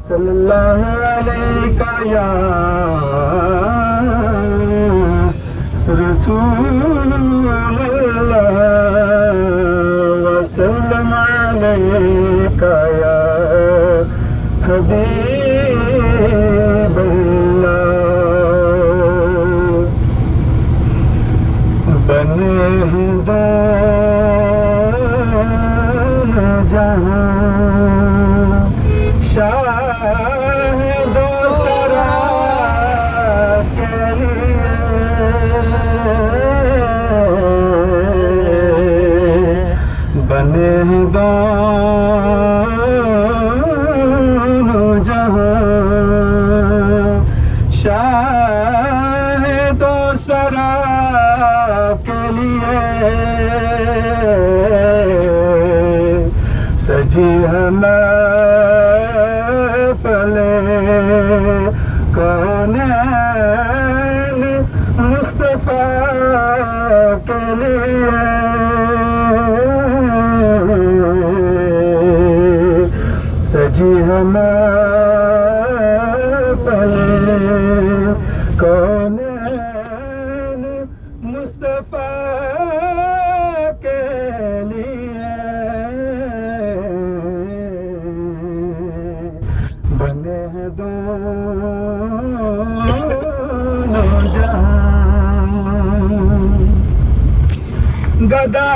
सल्लल्लाहु अलैका या रसूलल्लाह वसल्लम अलैका या हबीबल्लाह। बने हैं दोनों जहां शाहिदो सरा के लिए, बने हैं दोनों जहां शाहिदो सरा के लिए। सजी महफिले कौनैन मुस्तफा के लिए। सजी महफिले कौनैन मुस्तफा के लिए। बने हैं दोनों जहां गदा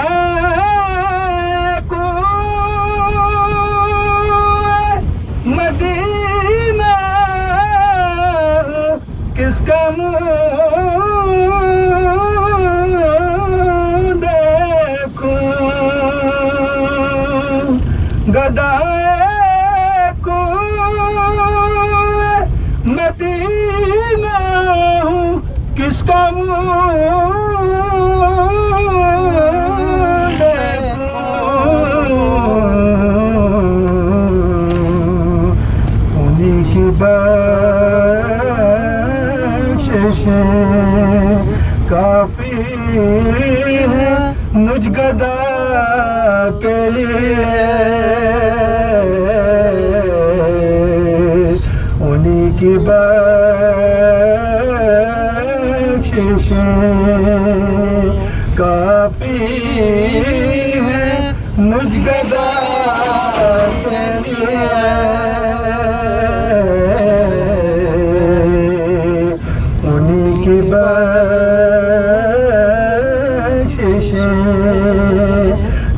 को मदीना किसका मुँह देखूं। गदा को मदीना हूँ किसका मुँह देखूं। उन्हीं की बख्शिशें काफी है मुझ गदा के लिए। उन्हीं की बख्शिशें काफी है मुझ गदा के लिए। उन्हीं की बख्शिशें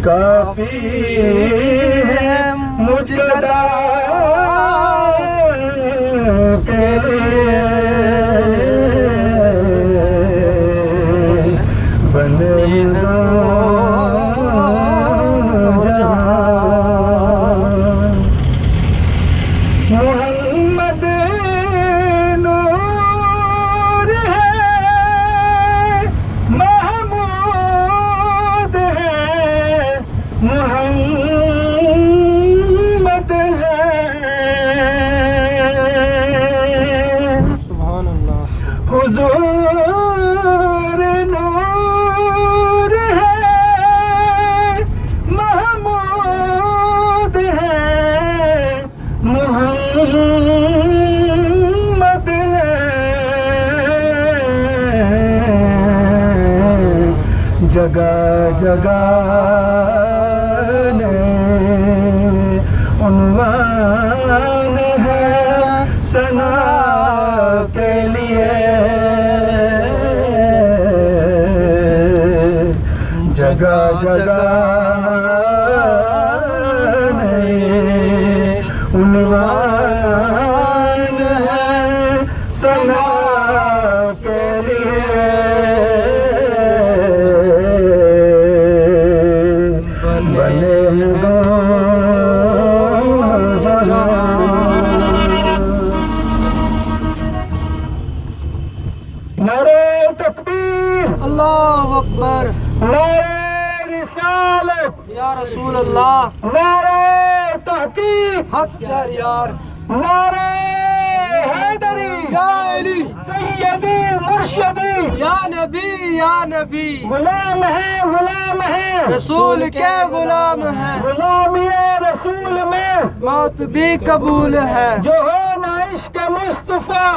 काफी है मुझ गदा के लिए। बने दोनों जहां मोहम्मद नूर है महमूद है मोहम्मद है। सुभान अल्लाह। हुजूर नूर है महमूद है मोहम्मद है। जगह जगह उन्वान है सना के लिए। जगह जगह उन्वान है सना के लिए। बने दोनों जहां। नारे तकबीर अल्लाहु अकबर। नारे रिसालत या रसूल अल्लाह। नारे तहकीक हक जार यार। नारे हैदरी या अली सैयदी मुर्शिदी या नबी गुलाम है रसूल के गुलाम हैं। मौत भी कबूल है। जो हो ना इश्क मुस्तफा